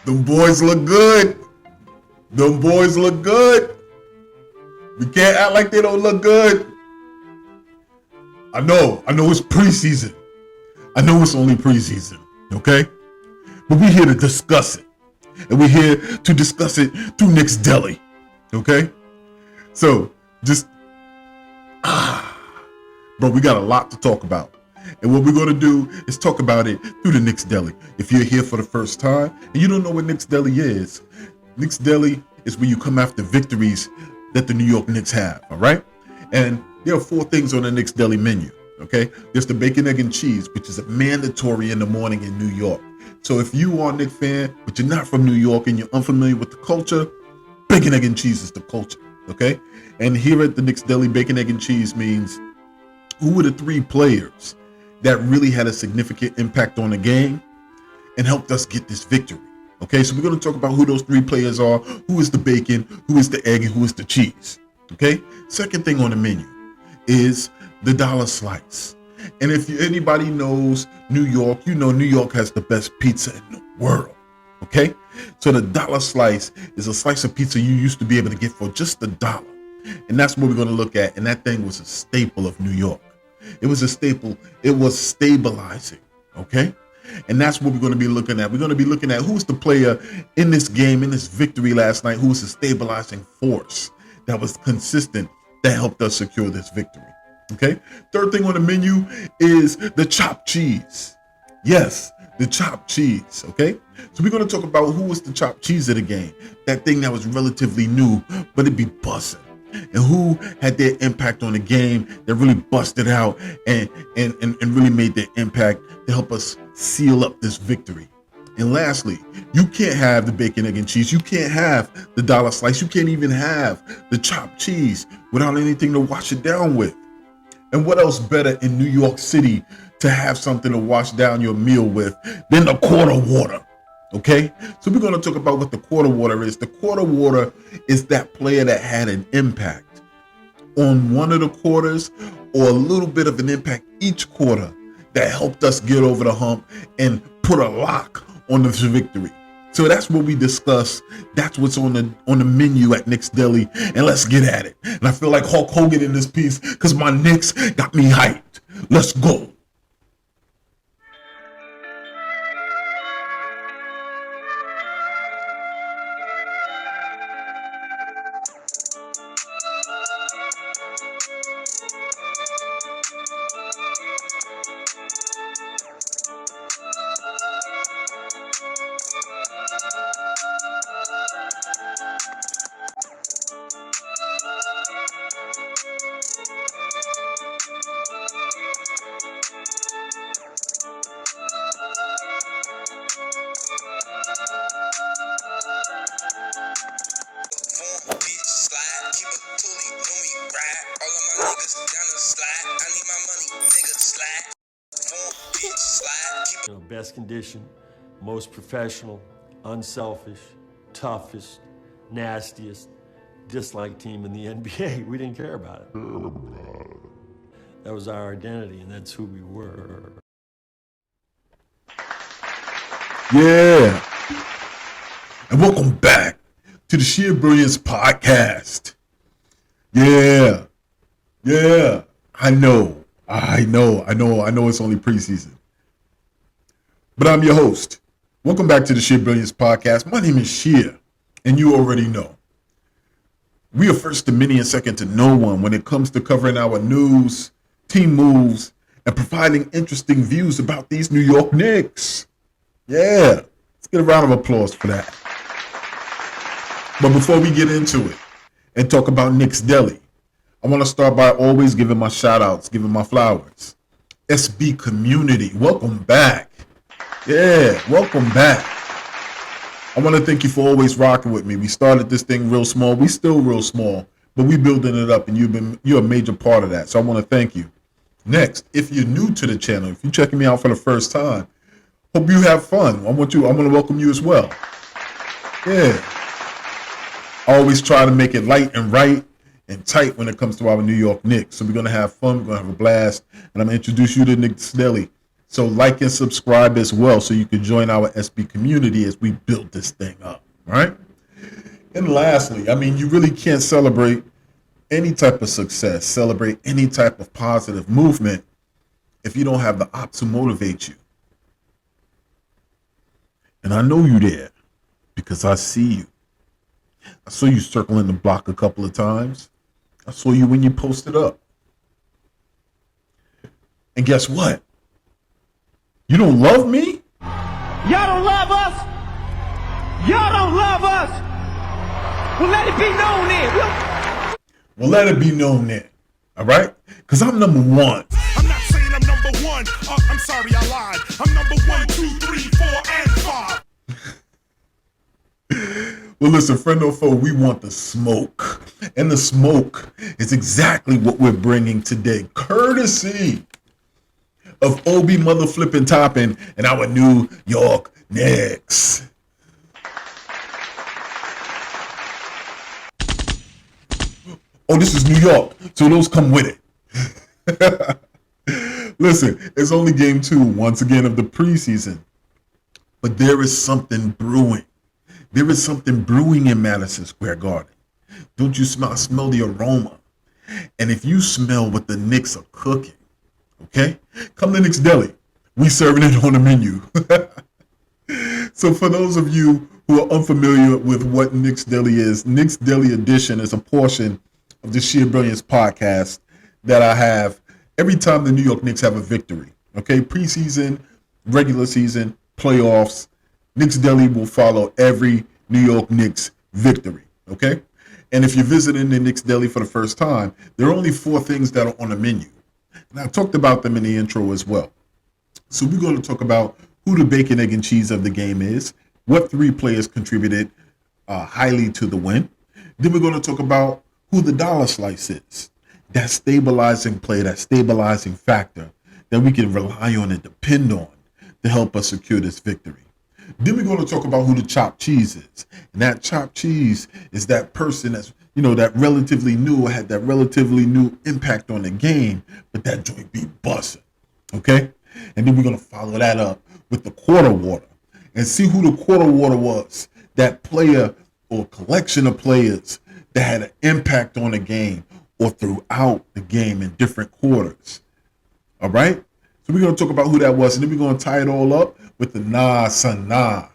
Them boys look good. Them boys look good. We can't act like they don't look good. I know it's preseason. I know it's only preseason, okay? But we're here to discuss it. And we're here to discuss it through Knicks Deli, okay? So, bro, we got a lot to talk about. And what we're going to do is talk about it through the Knicks Deli. If you're here for the first time and you don't know what Knicks Deli is where you come after victories that the New York Knicks have, all right? And there are 4 things on the Knicks Deli menu, okay? There's the bacon, egg, and cheese, which is mandatory in the morning in New York. So if you are a Knicks fan, but you're not from New York and you're unfamiliar with the culture, bacon, egg, and cheese is the culture, okay? And here at the Knicks Deli, bacon, egg, and cheese means who were the 3 players that really had a significant impact on the game and helped us get this victory. Okay, so we're going to talk about who those 3 players are, who is the bacon, who is the egg, and who is the cheese. Okay, second thing on the menu is the dollar slice. And if anybody knows New York, you know New York has the best pizza in the world. Okay, so the dollar slice is a slice of pizza you used to be able to get for just $1. And that's what we're going to look at. And that thing was a staple of New York. It was a staple. It was stabilizing. Okay. And that's what we're going to be looking at. We're going to be looking at who's the player in this game, in this victory last night, who was a stabilizing force that was consistent, that helped us secure this victory. Okay. Third thing on the menu is the chopped cheese. Yes, the chopped cheese. Okay. So we're going to talk about who was the chopped cheese of the game. That thing that was relatively new, but it'd be buzzing. And who had their impact on the game that really busted out and really made their impact to help us seal up this victory. And lastly, you can't have the bacon, egg, and cheese. You can't have the dollar slice. You can't even have the chopped cheese without anything to wash it down with. And what else better in New York City to have something to wash down your meal with than the quarter water? Okay, so we're going to talk about what the quarter water is. The quarter water is that player that had an impact on one of the quarters or a little bit of an impact each quarter that helped us get over the hump and put a lock on the victory. So that's what we discuss. That's what's on the menu at Knicks Deli, and let's get at it. And I feel like Hulk Hogan in this piece because my Knicks got me hyped. Let's go. Best condition, most professional, unselfish, toughest, nastiest, disliked team in the NBA. We didn't care about it. That was our identity, and that's who we were. Yeah. And welcome back to the Sheer Brilliance podcast. Yeah. I know it's only preseason. But I'm your host. Welcome back to the Sheer Brilliance podcast. My name is Sheer, and you already know. We are first to many and second to no one when it comes to covering our news, team moves, and providing interesting views about these New York Knicks. Yeah, let's get a round of applause for that. But before we get into it and talk about Knicks Deli, I want to start by always giving my shout outs, giving my flowers. SB community, welcome back. Yeah, welcome back. I want to thank you for always rocking with me. We started this thing real small. We still real small, but we building it up, and you're a major part of that. So I want to thank you. Next, if you're new to the channel, if you're checking me out for the first time, hope you have fun. I'm going to welcome you as well. Yeah. I always try to make it light and right and tight when it comes to our New York Knicks. So we're going to have fun. We're going to have a blast. And I'm going to introduce you to Knicks Deli. So like and subscribe as well so you can join our SB community as we build this thing up, right? And lastly, I mean, you really can't celebrate any type of success, celebrate any type of positive movement if you don't have the ops to motivate you. And I know you there because I see you. I saw you circling the block a couple of times. I saw you when you posted up. And guess what? You don't love me? Y'all don't love us? Y'all don't love us? Well, let it be known then. Well, let it be known then. All right? Because I'm number one. I'm not saying I'm number one. I'm sorry, I lied. I'm number 1, 2, 3, 4, and 5. Well, listen, friend or foe, we want the smoke. And the smoke is exactly what we're bringing today, courtesy of Obi Mother Flippin' Toppin and our New York Knicks. Oh, this is New York, so those come with it. Listen, it's only game 2, once again, of the preseason. But there is something brewing. There is something brewing in Madison Square Garden. Don't you smell the aroma? And if you smell what the Knicks are cooking, okay, come to Knicks Deli. We serving it on the menu. So for those of you who are unfamiliar with what Knicks Deli is, Knicks Deli Edition is a portion of the Sheer Brilliance podcast that I have every time the New York Knicks have a victory. Okay, preseason, regular season, playoffs, Knicks Deli will follow every New York Knicks victory. Okay, and if you're visiting the Knicks Deli for the first time, there are only 4 things that are on the menu. And I talked about them in the intro as well. So we're going to talk about who the bacon, egg, and cheese of the game is, what 3 players contributed highly to the win. Then we're going to talk about who the dollar slice is, that stabilizing play, that stabilizing factor that we can rely on and depend on to help us secure this victory. Then we're going to talk about who the chopped cheese is. And that chopped cheese is that person that's, that relatively new, had that relatively new impact on the game, but that joint be busting. Okay? And then we're going to follow that up with the quarter water and see who the quarter water was, that player or collection of players that had an impact on the game or throughout the game in different quarters. All right? So we're going to talk about who that was, and then we're going to tie it all up with the nah, son, nah,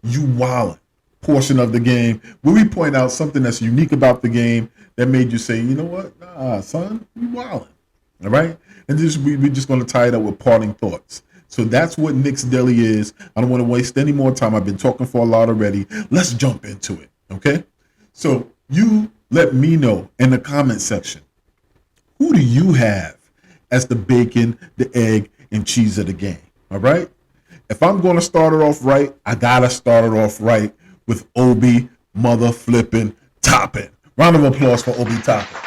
you wildin' portion of the game, where we point out something that's unique about the game that made you say, you know what, nah, son, you wildin'. All right? And we're just going to tie it up with parting thoughts. So that's what Knicks Deli is. I don't want to waste any more time. I've been talking for a lot already. Let's jump into it, okay? So you let me know in the comment section, who do you have as the bacon, the egg, and cheese of the game, all right? If I'm going to start it off right, I got to start it off right with Obi Mother Flippin' Toppin. Round of applause for Obi Toppin.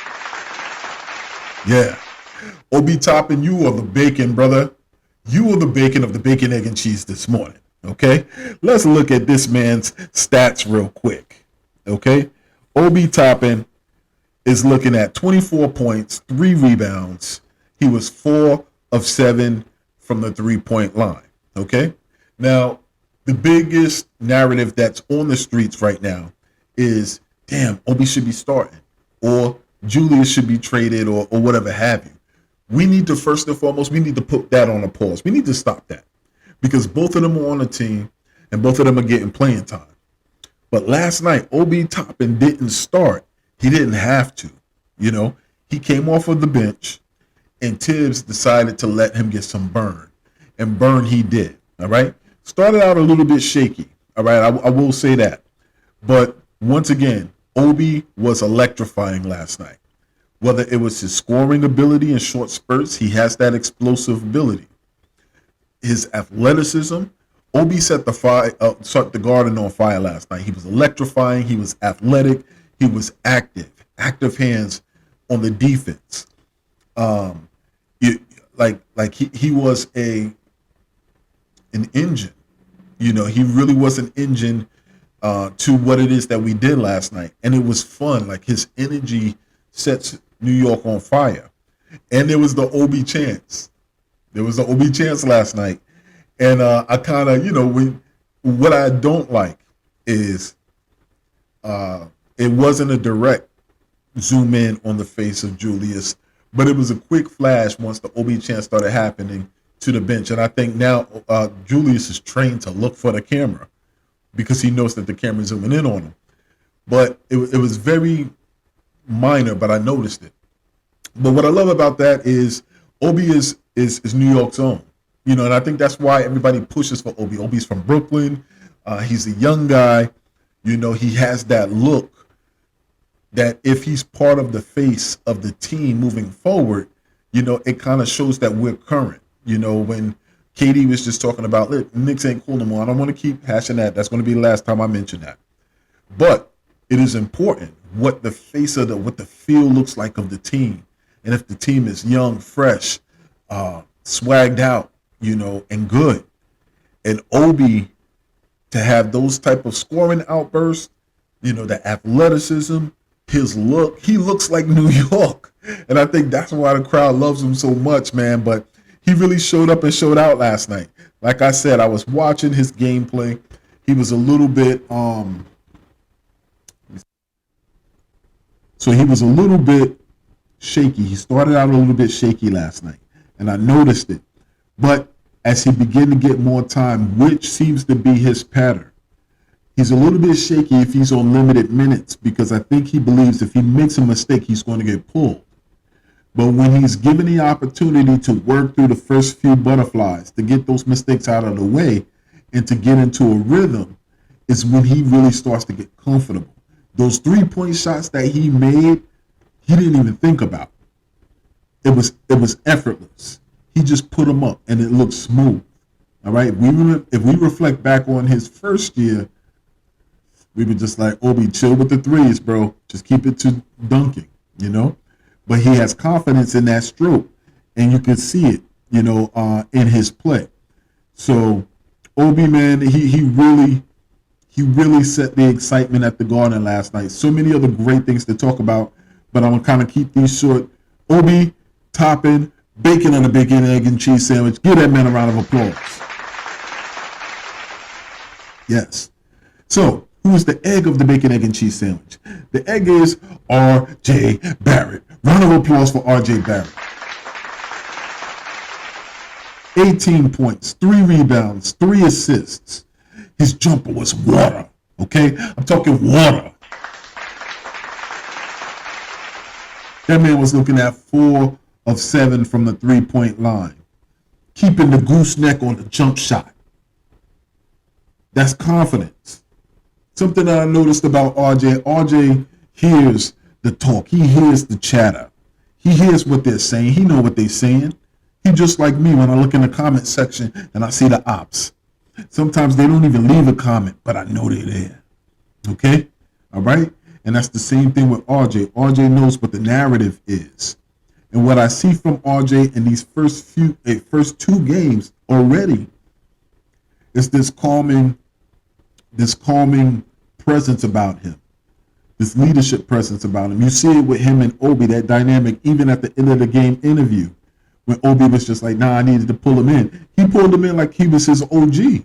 Yeah. Obi Toppin, you are the bacon, brother. You are the bacon of the bacon, egg, and cheese this morning, okay? Let's look at this man's stats real quick, okay? Obi Toppin is looking at 24 points, 3 rebounds. He was 4 of 7 from the 3-point line, okay? Now, the biggest narrative that's on the streets right now is, damn, Obi should be starting, or Julius should be traded, or whatever have you. We need to, first and foremost, we need to put that on a pause. We need to stop that because both of them are on the team and both of them are getting playing time. But last night, Obi Toppin didn't start. He didn't have to. He came off of the bench and Tibbs decided to let him get some burn. And burn he did, all right? Started out a little bit shaky, all right? I will say that. But once again, Obi was electrifying last night. Whether it was his scoring ability in short spurts, he has that explosive ability. His athleticism, Obi set the Garden on fire last night. He was electrifying. He was athletic. He was active hands on the defense. He was an engine. He really was an engine to what it is that we did last night, and it was fun. Like, his energy sets New York on fire. And there was the Obi chants. There was an Obi chance last night. And I kind of, what I don't like is it wasn't a direct zoom in on the face of Julius, but it was a quick flash once the Obi chance started happening to the bench. And I think now Julius is trained to look for the camera because he knows that the camera's zooming in on him. But it was very minor, but I noticed it. But what I love about that is Obi is New York's own. And I think that's why everybody pushes for Obi. Obi's from Brooklyn. He's a young guy. He has that look that if he's part of the face of the team moving forward, it kind of shows that we're current. When KD was just talking about, look, Knicks ain't cool no more. I don't want to keep hashing that. That's going to be the last time I mention that. But it is important what the face of what the feel looks like of the team. And if the team is young, fresh, swagged out, and good. And Obi, to have those type of scoring outbursts, the athleticism, his look, he looks like New York. And I think that's why the crowd loves him so much, man. But he really showed up and showed out last night. Like I said, I was watching his gameplay. He was a little bit, shaky. He started out a little bit shaky last night, and I noticed it. But as he began to get more time, which seems to be his pattern, he's a little bit shaky if he's on limited minutes because I think he believes if he makes a mistake, he's going to get pulled. But when he's given the opportunity to work through the first few butterflies, to get those mistakes out of the way and to get into a rhythm, is when he really starts to get comfortable. Those 3-point shots that he made, he didn't even think about. It was effortless. He just put them up, and it looked smooth. All right? If we reflect back on his first year, we were just like, Obi, chill with the threes, bro. Just keep it to dunking, But he has confidence in that stroke, and you can see it, in his play. So, Obi, man, he really set the excitement at the Garden last night. So many other great things to talk about, but I'm going to kind of keep these short. Obi Toppin, bacon on a bacon, egg, and cheese sandwich. Give that man a round of applause. Yes. So, who is the egg of the bacon, egg, and cheese sandwich? The egg is R.J. Barrett. Round of applause for R.J. Barrett. 18 points, 3 rebounds, 3 assists. His jumper was water, okay? I'm talking water. That man was looking at 4 of 7 from the 3-point line, keeping the gooseneck on the jump shot. That's confidence. Something that I noticed about RJ hears the talk. He hears the chatter. He hears what they're saying. He knows what they're saying. He just like me when I look in the comment section and I see the ops. Sometimes they don't even leave a comment, but I know they're there. Okay? All right? And that's the same thing with RJ. RJ knows what the narrative is. And what I see from RJ in these first 2 games already is this calming presence about him. This leadership presence about him. You see it with him and Obi, that dynamic, even at the end of the game interview, when Obi was just like, I needed to pull him in. He pulled him in like he was his OG.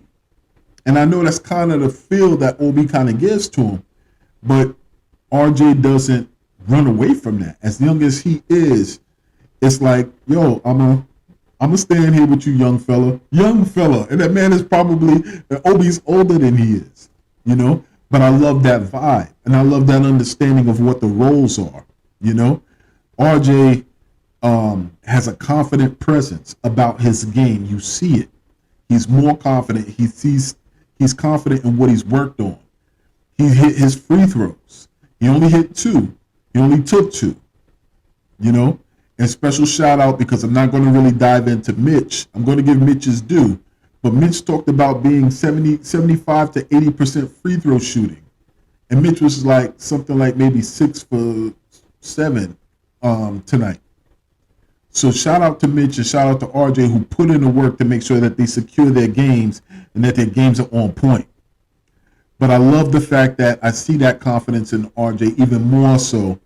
And I know that's kind of the feel that Obi kind of gives to him. But RJ doesn't run away from that. As young as he is, it's like, yo, I'm gonna stand here with you, young fella. And that man is probably, Obi's older than he is, But I love that vibe. And I love that understanding of what the roles are, RJ has a confident presence about his game. You see it. He's more confident. He's confident in what he's worked on. He hit his free throws. He only hit 2. He only took 2. And special shout out, because I'm not going to really dive into Mitch. I'm going to give Mitch his due. But Mitch talked about being 75 to 80% free throw shooting. And Mitch was like something like maybe 6 for 7 tonight. So shout out to Mitch and shout out to RJ, who put in the work to make sure that they secure their games and that their games are on point. But I love the fact that I see that confidence in RJ even more so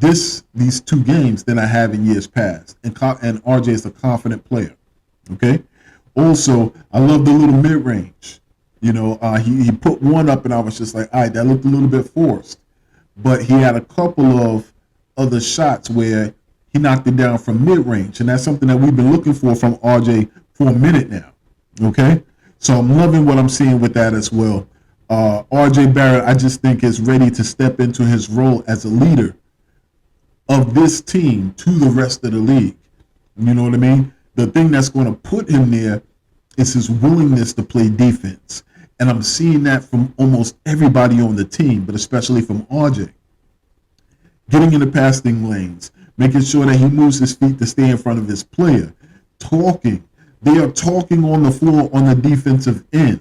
these 2 games than I have in years past. And RJ is a confident player. Okay. Also, I love the little mid range. He put one up, and I was just like, all right, that looked a little bit forced. But he had a couple of other shots where he knocked it down from mid range, and that's something that we've been looking for from RJ for a minute now. Okay. So I'm loving what I'm seeing with that as well. RJ Barrett, I just think, is ready to step into his role as a leader of this team to the rest of the league. You know what I mean? The thing that's going to put him there is his willingness to play defense. And I'm seeing that from almost everybody on the team, but especially from RJ. Getting in the passing lanes, making sure that he moves his feet to stay in front of his player, talking. They are talking on the floor on the defensive end.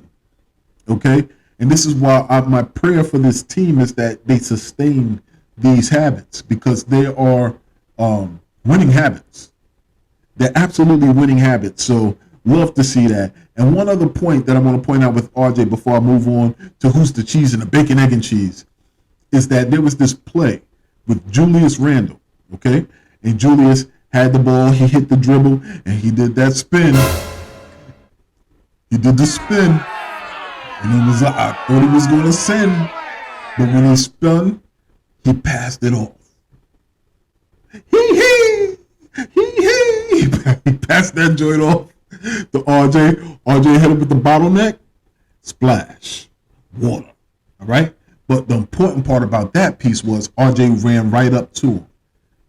Okay? And this is why my prayer for this team is that they sustain these habits, because they are winning habits. They're absolutely winning habits. So love to see that. And one other point that I want to point out with RJ before I move on to who's the cheese and the bacon, egg, and cheese is that there was this play with Julius Randle, okay? And Julius had the ball, he hit the dribble, and he did that spin. He did the spin. And I thought he was going to send. But when he spun, he passed it off. He passed that joint off to RJ. RJ hit him with the bottleneck. Splash. Water. All right? But the important part about that piece was RJ ran right up to him.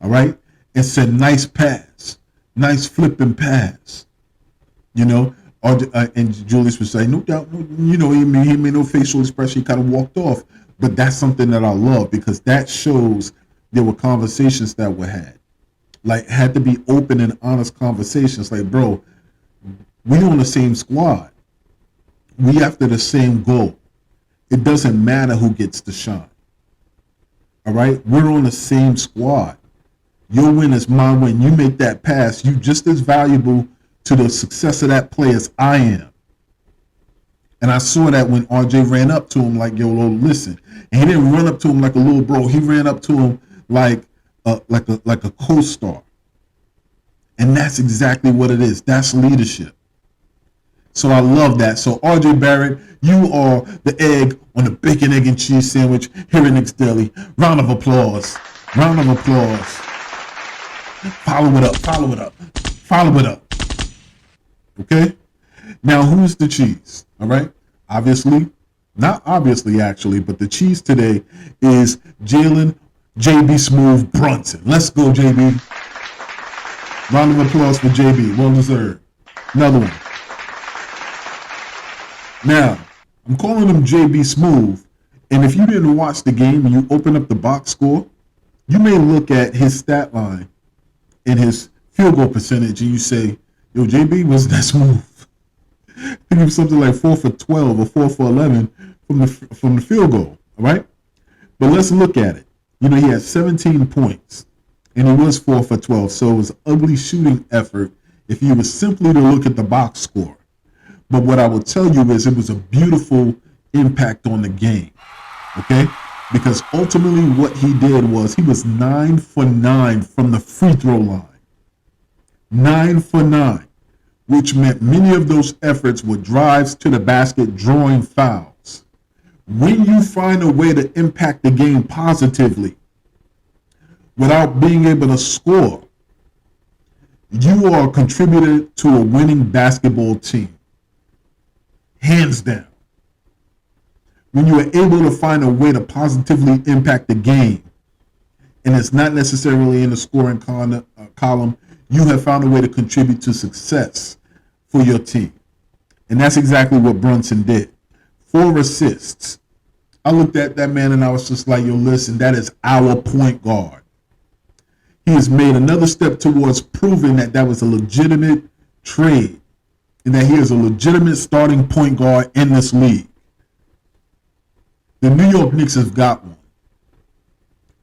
All right? And said, nice pass. Nice flipping pass. You know? And Julius was saying, no doubt. He made no facial expression. He kind of walked off. But that's something that I love, because that shows there were conversations that were had. Like, had to be open and honest conversations. Like, bro, we on the same squad. We after the same goal. It doesn't matter who gets the shine. All right? We're on the same squad. Your win is my win. You make that pass, you just as valuable to the success of that play as I am. And I saw that when RJ ran up to him like, yo, listen. And he didn't run up to him like a little bro. He ran up to him like a co-star. And that's exactly what it is. That's leadership. So I love that. So RJ Barrett, you are the egg on the bacon, egg, and cheese sandwich here at Knicks Deli. Round of applause. Round of applause. Follow it up. Follow it up. Follow it up. Okay? Now, who's the cheese? All right? Obviously, not obviously actually, but the cheese today is Jalen JB Smooth Brunson. Let's go, JB. Round of applause for JB. Well deserved. Another one. Now, I'm calling him JB Smooth, and if you didn't watch the game and you open up the box score, you may look at his stat line and his field goal percentage, and you say, yo, JB wasn't that smooth. I think it was something like 4 for 12 or 4 for 11 from the field goal, all right? But let's look at it. You know, he had 17 points, and he was 4 for 12, so it was an ugly shooting effort if you were simply to look at the box score. But what I will tell you is it was a beautiful impact on the game, okay? Because ultimately what he did was he was 9 for 9 from the free throw line. 9 for 9, which meant many of those efforts were drives to the basket, drawing fouls. When you find a way to impact the game positively without being able to score, you are a contributor to a winning basketball team. Hands down. When you are able to find a way to positively impact the game, and it's not necessarily in the scoring column, you have found a way to contribute to success for your team. And that's exactly what Brunson did. 4 assists. I looked at that man and I was just like, yo, listen, that is our point guard. He has made another step towards proving that that was a legitimate trade and that he is a legitimate starting point guard in this league. The New York Knicks have got one.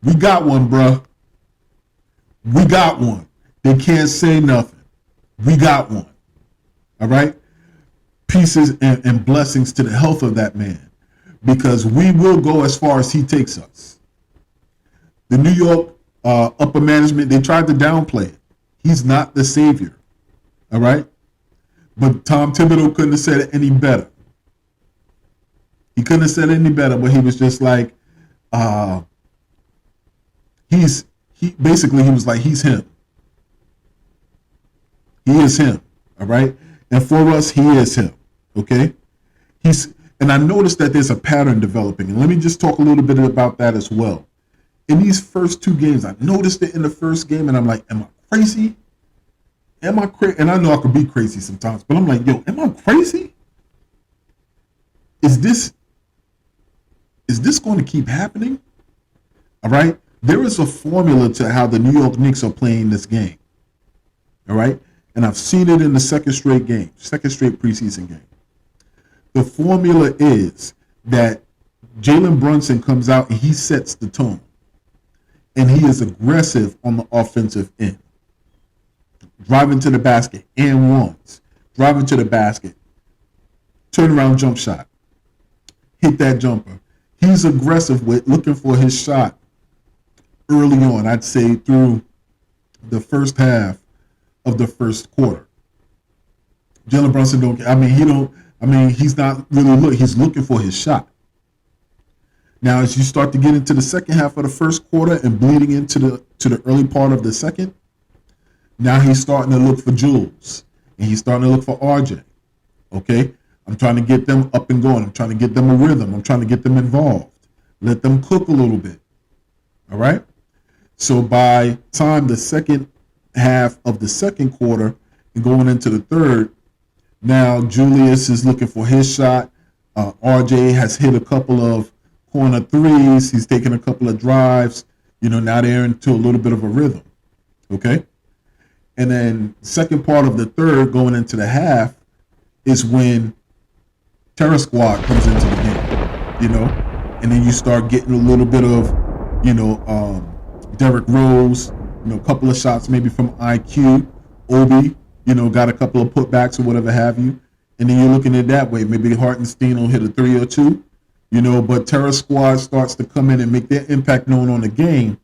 We got one, bruh. We got one. They can't say nothing. We got one. All right? Pieces and blessings to the health of that man, because we will go as far as he takes us. The New York upper management, they tried to downplay it. He's not the savior. All right? But Tom Thibodeau couldn't have said it any better. He couldn't have said it any better, but he was just like, he was like, he's him. He is him. All right. And for us, he is him. Okay. And I noticed that there's a pattern developing. And let me just talk a little bit about that as well. In these first two games, I noticed it in the first game, and I'm like, am I crazy? Am I crazy? And I know I could be crazy sometimes, but I'm like, yo, am I crazy? Is this going to keep happening? All right. There is a formula to how the New York Knicks are playing this game. All right. And I've seen it in the second straight preseason game. The formula is that Jalen Brunson comes out and he sets the tone. And he is aggressive on the offensive end. Driving to the basket and ones. Driving to the basket. Turnaround jump shot. Hit that jumper. He's aggressive with looking for his shot early on. I'd say through the first half of the first quarter. Jalen Brunson he's not really he's looking for his shot. Now, as you start to get into the second half of the first quarter and bleeding into the early part of the second, now he's starting to look for Jules and he's starting to look for RJ. Okay? I'm trying to get them up and going. I'm trying to get them a rhythm. I'm trying to get them involved. Let them cook a little bit. All right? So by time the second half of the second quarter and going into the third, now Julius is looking for his shot. RJ has hit a couple of corner threes. He's taken a couple of drives. Now they're into a little bit of a rhythm. Okay? And then second part of the third going into the half is when Terror Squad comes into the game, and then you start getting a little bit of, Derrick Rose, a couple of shots maybe from IQ, Obi, got a couple of putbacks or whatever have you. And then you're looking at it that way. Maybe Hartenstein will hit a 3 or 2, but Terror Squad starts to come in and make their impact known on the game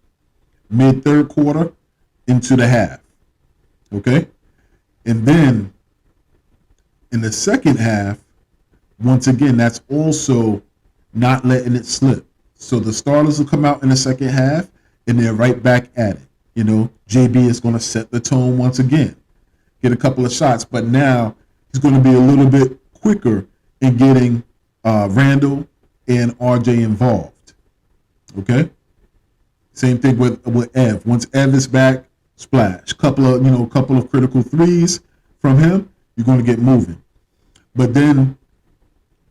mid-third quarter into the half. Okay? And then in the second half, once again, that's also not letting it slip. So the starters will come out in the second half, and they're right back at it. JB is going to set the tone once again, get a couple of shots, but now he's going to be a little bit quicker in getting Randle and RJ involved. Okay? Same thing with Ev. Once Ev is back, splash. Couple of critical threes from him, you're going to get moving. But then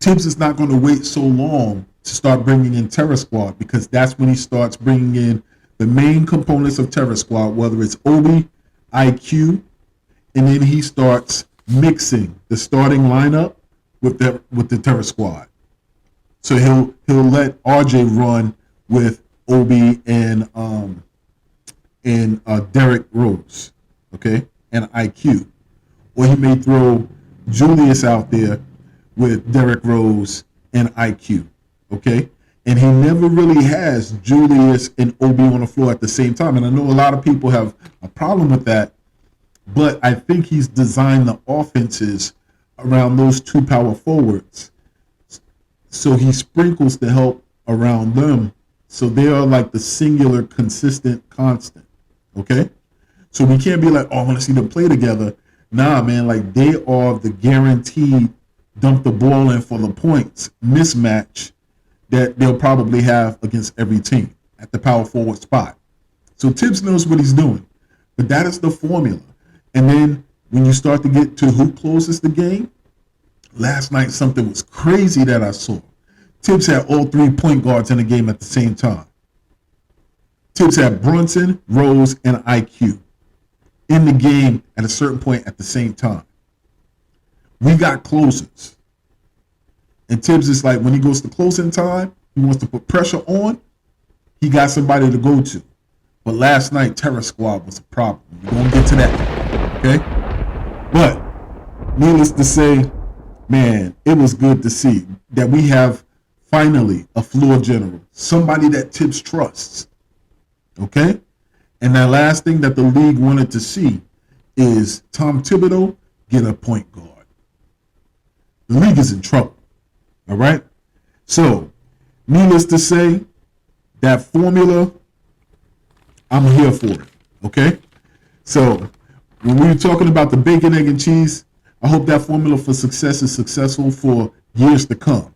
Tibbs is not going to wait so long to start bringing in Terror Squad, because that's when he starts bringing in the main components of Terror Squad, whether it's Obi, IQ, and then he starts mixing the starting lineup with the Terror Squad. So he'll let RJ run with Obi and Derrick Rose, okay, and IQ, or he may throw Julius out there with Derrick Rose and IQ, okay? And he never really has Julius and Obi on the floor at the same time. And I know a lot of people have a problem with that, but I think he's designed the offenses around those two power forwards. So he sprinkles the help around them. So they are like the singular, consistent, constant, okay? So we can't be like, oh, I want to see them play together. Nah, man, like they are the guaranteed dump the ball in for the points mismatch that they'll probably have against every team at the power forward spot. So Tibbs knows what he's doing, but that is the formula. And then when you start to get to who closes the game, last night something was crazy that I saw. Tibbs had all 3 point guards in the game at the same time. Tibbs had Brunson, Rose, and IQ in the game at a certain point at the same time. We got closers. And Tibbs is like, when he goes to closing time, he wants to put pressure on, he got somebody to go to. But last night, Terror Squad was a problem. We're going to get to that. Okay? But, needless to say, man, it was good to see that we have finally a floor general, somebody that Tibbs trusts. Okay? And that last thing that the league wanted to see is Tom Thibodeau get a point guard. the league is in trouble. All right? So, needless to say, that formula, I'm here for it. Okay? So, when we were talking about the bacon, egg, and cheese, I hope that formula for success is successful for years to come.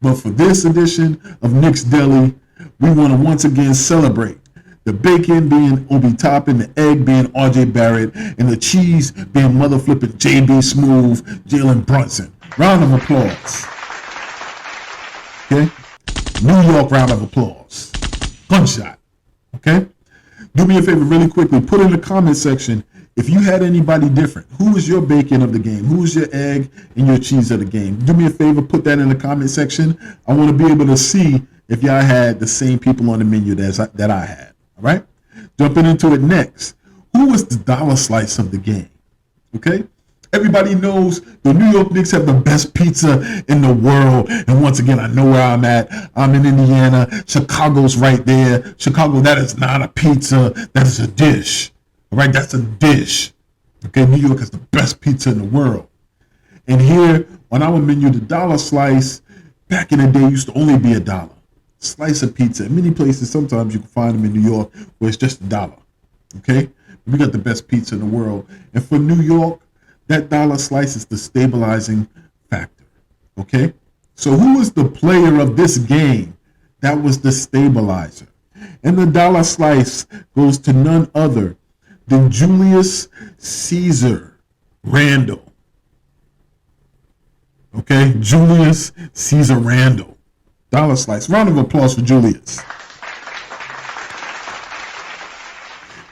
But for this edition of Knicks Deli, we want to once again celebrate the bacon being Obi Toppin, the egg being RJ Barrett, and the cheese being mother flipping JB Smooth, Jalen Brunson. Round of applause. Okay? New York round of applause. Gunshot. Okay? Do me a favor really quickly. Put in the comment section if you had anybody different. Who was your bacon of the game? Who was your egg and your cheese of the game? Do me a favor, put that in the comment section. I want to be able to see if y'all had the same people on the menu that I had. All right? Jumping into it next. Who was the dollar slice of the game? Okay? Everybody knows the New York Knicks have the best pizza in the world. And once again, I know where I'm at. I'm in Indiana. Chicago's right there. Chicago, that is not a pizza. That is a dish. All right? That's a dish. Okay? New York has the best pizza in the world. And here on our menu, the dollar slice, back in the day, used to only be $1. Slice of pizza. In many places, sometimes you can find them in New York where it's just $1. Okay? We got the best pizza in the world. And for New York, that dollar slice is the stabilizing factor. Okay? So who was the player of this game that was the stabilizer? And the dollar slice goes to none other than Julius Caesar Randle. Okay? Julius Caesar Randle. Dollar slice. Round of applause for Julius.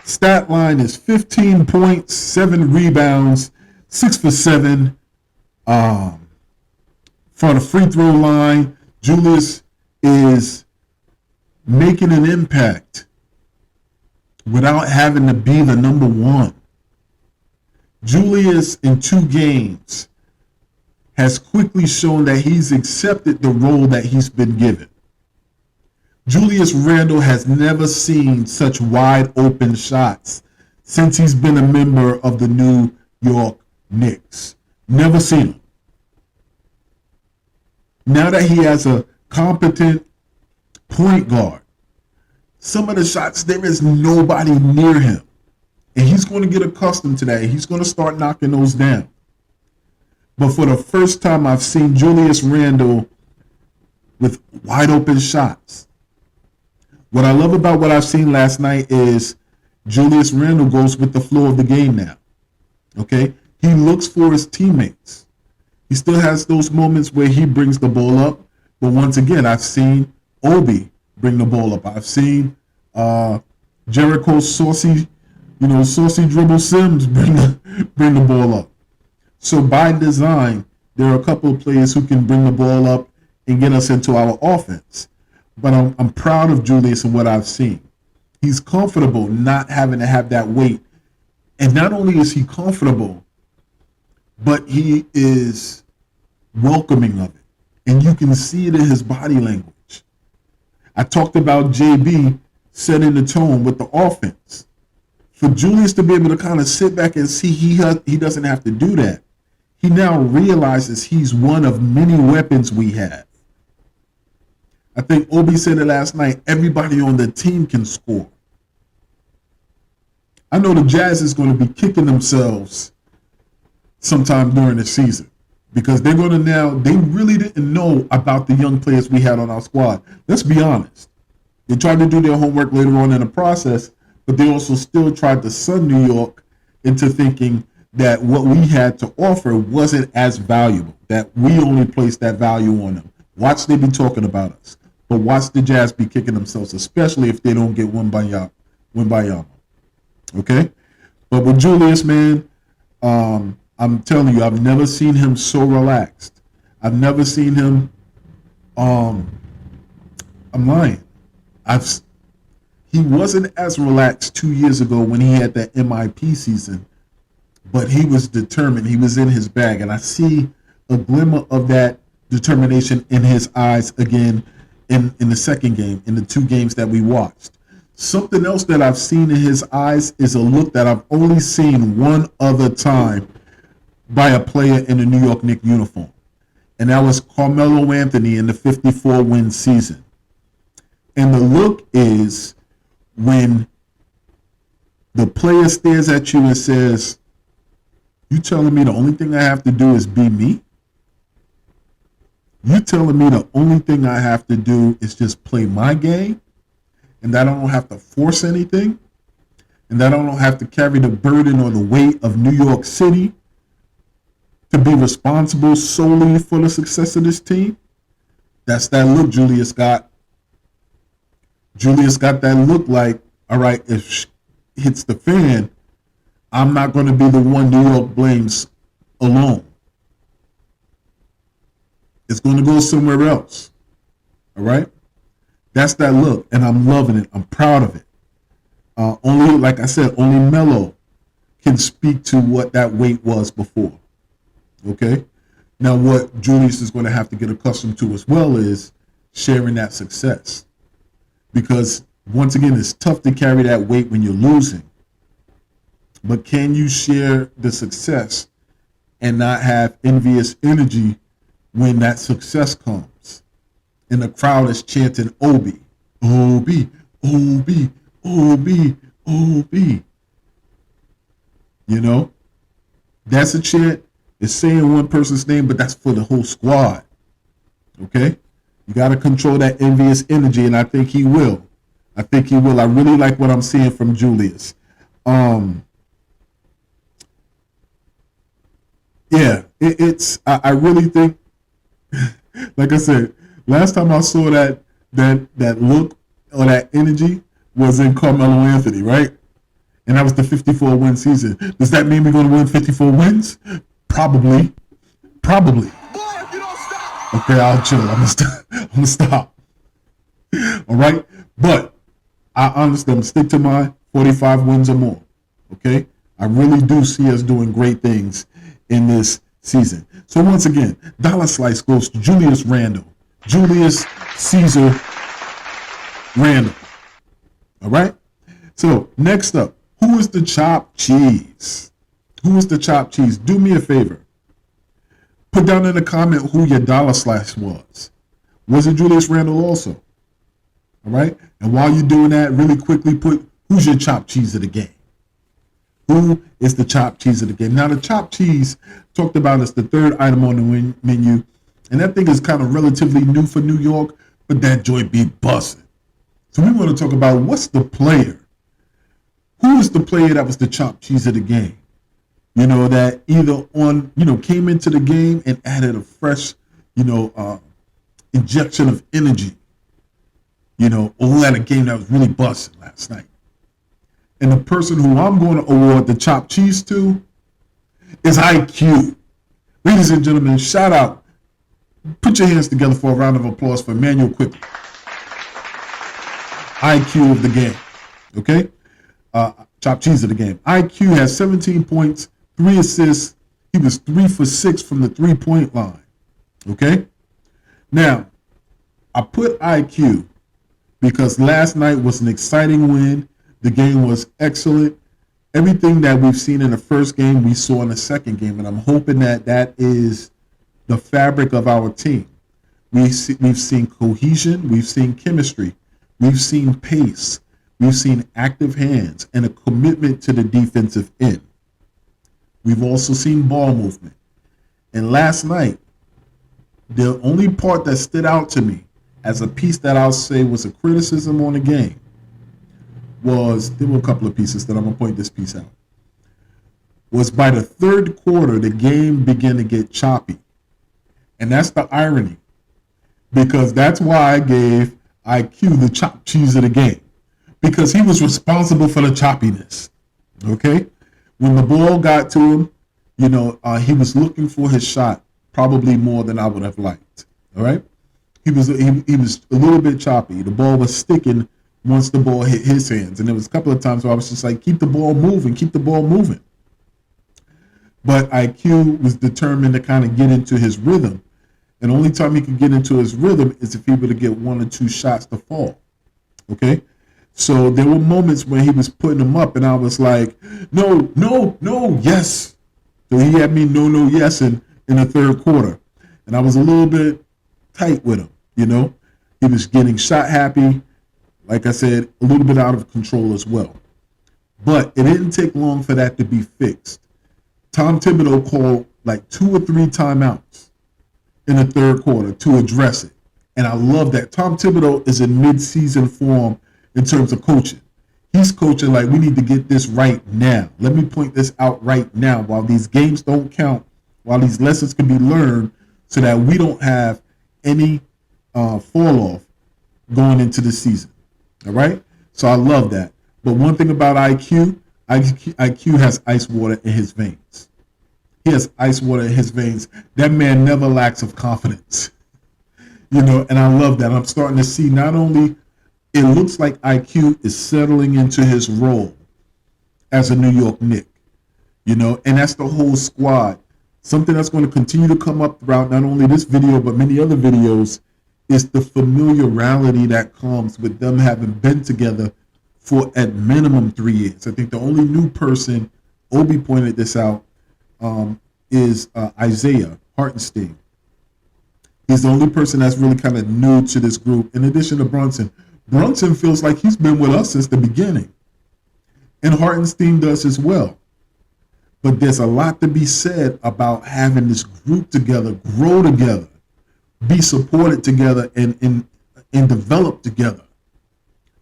Stat line is 15 points, 7 rebounds, 6 for 7. For the free throw line, Julius is making an impact without having to be the number one. Julius, in 2 games, has quickly shown that he's accepted the role that he's been given. Julius Randle has never seen such wide open shots since he's been a member of the New York Knicks. Never seen them. Now that he has a competent point guard, some of the shots, there is nobody near him. And he's going to get accustomed to that. He's going to start knocking those down. But for the first time, I've seen Julius Randle with wide open shots. What I love about what I've seen last night is Julius Randle goes with the flow of the game now. Okay? He looks for his teammates. He still has those moments where he brings the ball up. But once again, I've seen Obi bring the ball up. I've seen Jericho's saucy dribble Sims bring the ball up. So by design, there are a couple of players who can bring the ball up and get us into our offense. But I'm proud of Julius and what I've seen. He's comfortable not having to have that weight. And not only is he comfortable, but he is welcoming of it. And you can see it in his body language. I talked about JB setting the tone with the offense. For Julius to be able to kind of sit back and see he doesn't have to do that. He now realizes he's one of many weapons we have. I think Obi said it last night, everybody on the team can score. I know the Jazz is going to be kicking themselves sometime during the season because they're going to they really didn't know about the young players we had on our squad. Let's be honest. They tried to do their homework later on in the process, but they also still tried to sun New York into thinking that what we had to offer wasn't as valuable, that we only placed that value on them. Watch they be talking about us, but watch the Jazz be kicking themselves, especially if they don't get Wembanyama. Okay? But with Julius, man, I'm telling you, I've never seen him so relaxed. I've never seen him, I'm lying. He wasn't as relaxed 2 years ago when he had that MIP season, but he was determined. He was in his bag, and I see a glimmer of that determination in his eyes again in the second game, in the 2 games that we watched. Something else that I've seen in his eyes is a look that I've only seen one other time by a player in a New York Knicks uniform. and that was Carmelo Anthony in the 54-win season. And the look is when the player stares at you and says, "You telling me the only thing I have to do is be me? You telling me the only thing I have to do is just play my game, and that I don't have to force anything, and that I don't have to carry the burden or the weight of New York City to be responsible solely for the success of this team?" That's that look Julius got. Julius got that look like, all right, if hits the fan, I'm not going to be the one New York blames alone. It's going to go somewhere else. All right? That's that look, and I'm loving it. I'm proud of it. Only, like I said, only Melo can speak to what that weight was before. Okay? Now, what Julius is going to have to get accustomed to as well is sharing that success. Because, once again, it's tough to carry that weight when you're losing. But can you share the success and not have envious energy when that success comes? And the crowd is chanting Obi, Obi, Obi, Obi, Obi. You know? That's a chant. It's saying one person's name, but that's for the whole squad. Okay? You got to control that envious energy, and I think he will. I think he will. I really like what I'm seeing from Julius. Yeah, I really think, like I said, last time I saw that look or that energy was in Carmelo Anthony, right? And that was the 54-win season. Does that mean we're going to win 54 wins? Probably. Okay, I'll chill. I'm gonna stop. All right, but I honestly, I'm gonna stick to my 45 wins or more. Okay, I really do see us doing great things in this season. So once again, dollar slice goes to Julius Randle, Julius Caesar Randle. All right. So next up, who is the chopped cheese? Who is the chopped cheese? Do me a favor. Put down in the comment who your dollar slice was. Was it Julius Randle also? All right. And while you're doing that, really quickly put who's your chopped cheese of the game. Who is the chopped cheese of the game? Now, the chopped cheese talked about is the third item on the menu. And that thing is kind of relatively new for New York, but that joint be busting. So we want to talk about what's the player. Who is the player that was the chopped cheese of the game? You know, that either came into the game and added a fresh, injection of energy. Or had a game that was really busting last night. And the person who I'm going to award the chopped cheese to is IQ. Ladies and gentlemen, shout out. Put your hands together for a round of applause for Immanuel Quickley. IQ of the game. Okay? Chopped cheese of the game. IQ has 17 points, 3 assists. He was 3 for 6 from the 3-point line. Okay? Now, I put IQ because last night was an exciting win. The game was excellent. Everything that we've seen in the first game, we saw in the second game, and I'm hoping that is the fabric of our team. We've seen cohesion. We've seen chemistry. We've seen pace. We've seen active hands and a commitment to the defensive end. We've also seen ball movement. And last night, the only part that stood out to me as a piece that I'll say was a criticism on the game there were a couple of pieces that I'm going to point this piece out, was by the third quarter, the game began to get choppy. And that's the irony, because that's why I gave IQ the chopped cheese of the game, because he was responsible for the choppiness. Okay? When the ball got to him, he was looking for his shot probably more than I would have liked. All right? He was a little bit choppy. The ball was sticking once the ball hit his hands. And there was a couple of times where I was just like, keep the ball moving. But IQ was determined to kind of get into his rhythm. And the only time he could get into his rhythm is if he were to get 1 or 2 shots to fall. Okay? So there were moments when he was putting them up, and I was like, no, yes. So he had me no, yes in the third quarter. And I was a little bit tight with him, you know. He was getting shot happy, like I said, a little bit out of control as well. But it didn't take long for that to be fixed. Tom Thibodeau called like 2 or 3 timeouts in the third quarter to address it. And I love that. Tom Thibodeau is in mid-season form in terms of coaching. He's coaching like, we need to get this right now. Let me point this out right now while these games don't count, while these lessons can be learned so that we don't have any fall off going into the season. All right? So I love that. But one thing about IQ has ice water in his veins. He has ice water in his veins. That man never lacks of confidence. You know, and I love that. I'm starting to see not only it looks like IQ is settling into his role as a New York Knick, you know, and that's the whole squad. Something that's going to continue to come up throughout not only this video, but many other videos is the familiarity that comes with them having been together for at minimum 3 years. I think the only new person, Obi pointed this out, is Isaiah Hartenstein. He's the only person that's really kind of new to this group, in addition to Brunson. Brunson feels like he's been with us since the beginning. And Hartenstein does as well. But there's a lot to be said about having this group together, grow together, be supported together, and develop together.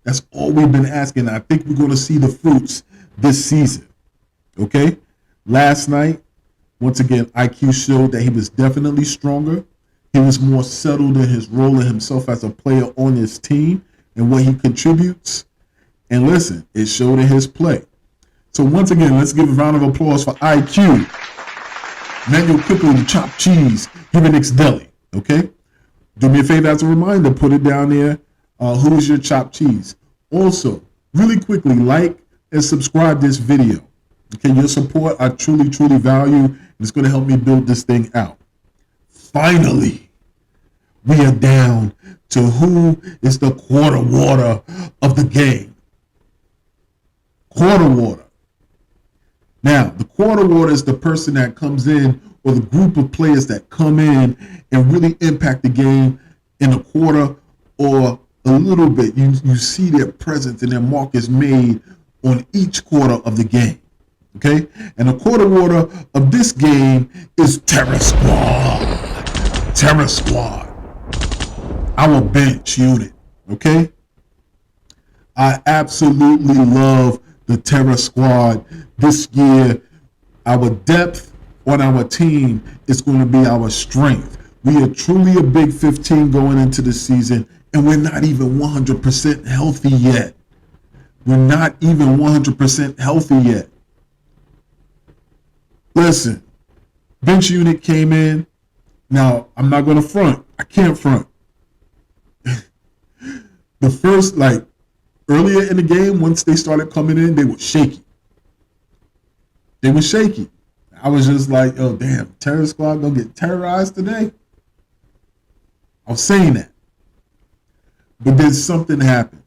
That's all we've been asking. I think we're going to see the fruits this season. Okay? Last night, once again, IQ showed that he was definitely stronger. He was more settled in his role and himself as a player on his team and what he contributes. And listen, it showed in his play. So once again, let's give a round of applause for IQ. Immanuel Quickley, the chopped cheese, here at Knicks Deli. Okay? Do me a favor as a reminder, put it down there. Who is your chopped cheese? Also, really quickly, like and subscribe this video. Okay, your support I truly, truly value, and it's going to help me build this thing out. Finally, we are down to who is the quarter water of the game. Quarter water. Now, the quarter water is the person that comes in, or the group of players that come in and really impact the game in a quarter or a little bit. You see their presence and their mark is made on each quarter of the game. Okay? And the quarter water of this game is Terror Squad. Terror Squad. Our bench unit. Okay? I absolutely love the Terror Squad. This year, our depth on our team is going to be our strength. We are truly a big 15 going into the season, and we're not even 100% healthy yet. We're not even 100% healthy yet. Listen, bench unit came in. Now, I'm not going to front. I can't front. The first, earlier in the game, once they started coming in, they were shaky. They were shaky. I was just like, oh, damn, Terror Squad gonna get terrorized today? I was saying that. But then something happened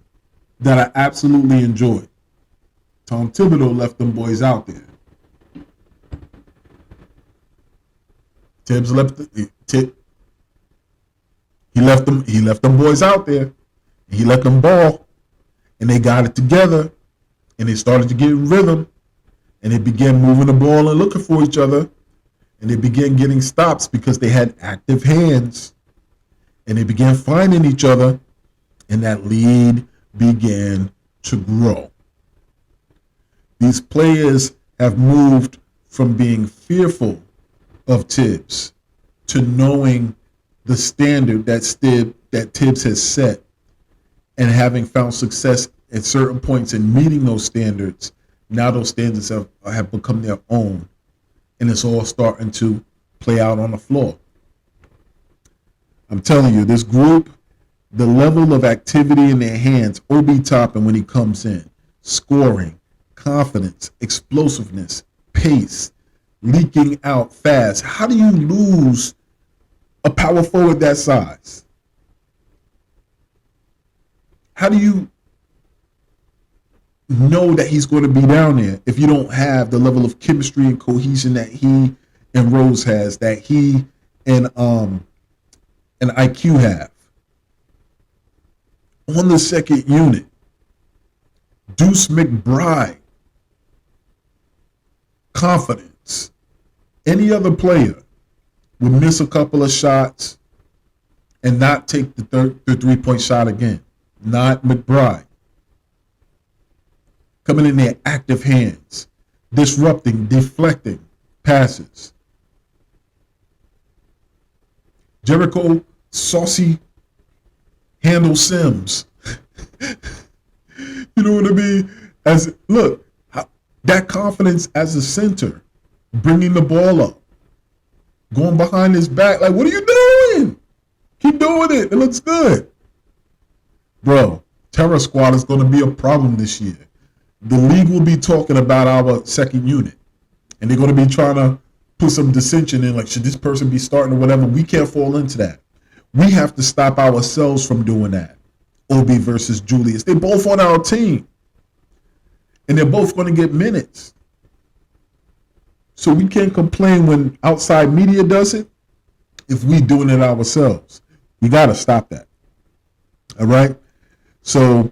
that I absolutely enjoyed. Tom Thibodeau left them boys out there. He left them boys out there. He let them ball. And they got it together. And they started to get in rhythm. And they began moving the ball and looking for each other. And they began getting stops because they had active hands. And they began finding each other. And that lead began to grow. These players have moved from being fearful of Tibbs to knowing the standard that Tibbs has set, and having found success at certain points in meeting those standards. Now those standards have become their own, and it's all starting to play out on the floor. I'm telling you, this group, the level of activity in their hands, Obi Toppin when he comes in, scoring, confidence, explosiveness, pace, leaking out fast. How do you lose a power forward that size? How do you know that he's going to be down there if you don't have the level of chemistry and cohesion that he and Rose has, that he and and IQ have. On the second unit, Deuce McBride, confidence. Any other player would miss a couple of shots and not take the three-point shot again. Not McBride. Coming in there, active hands, disrupting, deflecting passes. Jericho, saucy, handle Sims. You know what I mean? Look, that confidence as a center, bringing the ball up, going behind his back. Like, what are you doing? Keep doing it. It looks good. Bro, Terror Squad is going to be a problem this year. The league will be talking about our second unit, and they're going to be trying to put some dissension in, like, should this person be starting or whatever. We can't fall into that. We have to stop ourselves from doing that. Obi versus Julius. They're both on our team, and they're both going to get minutes. So we can't complain when outside media does it if we doing it ourselves. We got to stop that. All right? So,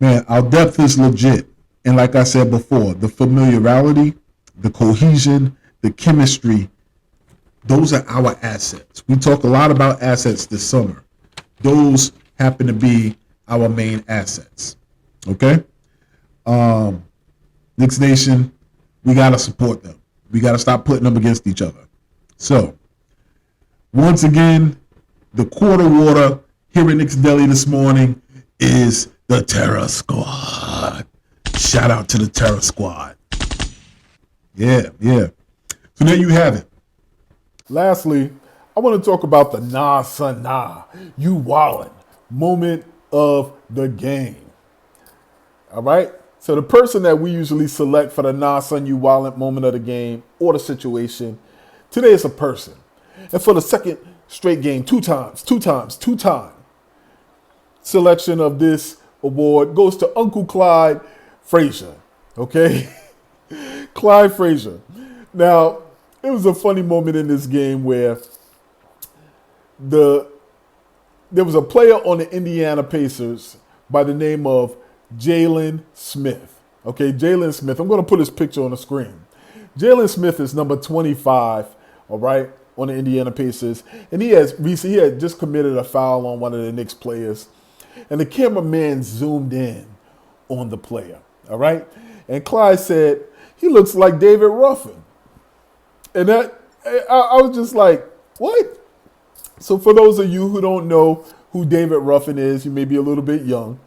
man, our depth is legit. And like I said before, the familiarity, the cohesion, the chemistry, those are our assets. We talk a lot about assets this summer. Those happen to be our main assets. Okay? Knicks Nation, we got to support them. We got to stop putting them against each other. So, once again, the quarter water here at Knicks Deli this morning is the Terror Squad. Shout out to the Terror Squad. Yeah. So there you have it. Lastly, I want to talk about the nah, son, nah, you wildin' moment of the game. All right? So the person that we usually select for the nah, son, you wildin' moment of the game or the situation, today is a person. And for the second straight game, two time selection of this award goes to Uncle Clyde Frazier. Okay? Clyde Frazier. Now, it was a funny moment in this game where there was a player on the Indiana Pacers by the name of Jalen Smith. Okay, Jalen Smith. I'm going to put his picture on the screen. Jalen Smith is number 25, all right, on the Indiana Pacers. And he had just committed a foul on one of the Knicks players. And the cameraman zoomed in on the player, all right? And Clyde said, he looks like David Ruffin. And that, I was just like, what? So for those of you who don't know who David Ruffin is, you may be a little bit young.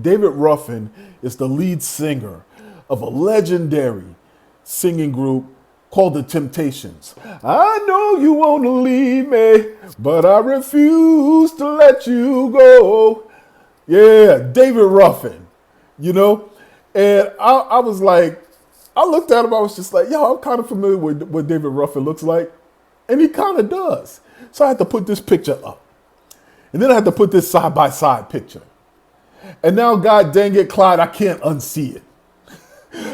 David Ruffin is the lead singer of a legendary singing group called The Temptations. I know you want to leave me, but I refuse to let you go. Yeah, David Ruffin, you know? And I was like, I looked at him, I was just like, yo, I'm kind of familiar with what David Ruffin looks like. And he kind of does. So I had to put this picture up. And then I had to put this side-by-side picture. And now, God dang it, Clyde, I can't unsee it.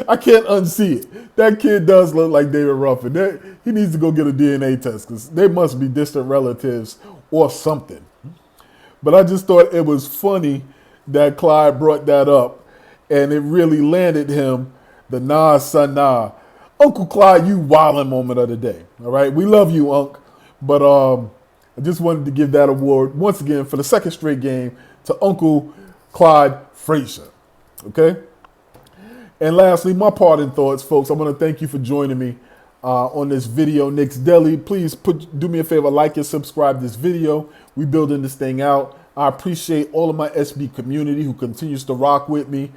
I can't unsee it. That kid does look like David Ruffin. He needs to go get a DNA test because they must be distant relatives or something. But I just thought it was funny that Clyde brought that up. And it really landed him the nah, son, nah. Uncle Clyde, you wildin' moment of the day. All right? We love you, Unc. But I just wanted to give that award once again for the second straight game to Uncle Clyde Frazier. Okay? And lastly, my parting thoughts, folks. I want to thank you for joining me on this video, Knicks Deli. Please do me a favor, like and subscribe this video. We building this thing out. I appreciate all of my SB community who continues to rock with me.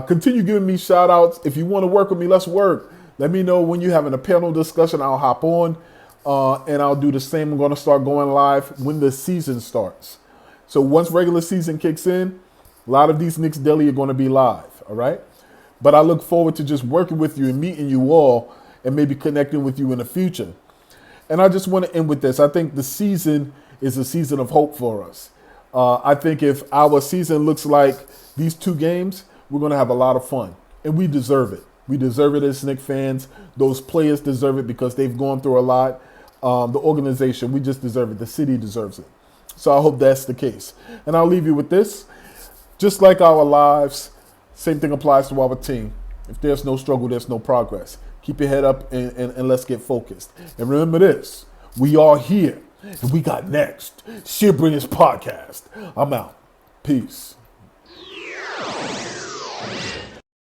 Continue giving me shout outs. If you want to work with me, let's work. Let me know when you're having a panel discussion. I'll hop on and I'll do the same. I'm going to start going live when the season starts. So once regular season kicks in, a lot of these Knicks Deli are going to be live. All right. But I look forward to just working with you and meeting you all and maybe connecting with you in the future. And I just want to end with this. I think the season is a season of hope for us. I think if our season looks like these two games, we're going to have a lot of fun. And we deserve it. We deserve it as Knicks fans. Those players deserve it because they've gone through a lot. the organization. We just deserve it. The city deserves it. So I hope that's the case. And I'll leave you with this. Just like our lives, same thing applies to our team. If there's no struggle, there's no progress. Keep your head up and let's get focused. And remember this, we are here and we got next. Shea Bringers Podcast. I'm out. Peace.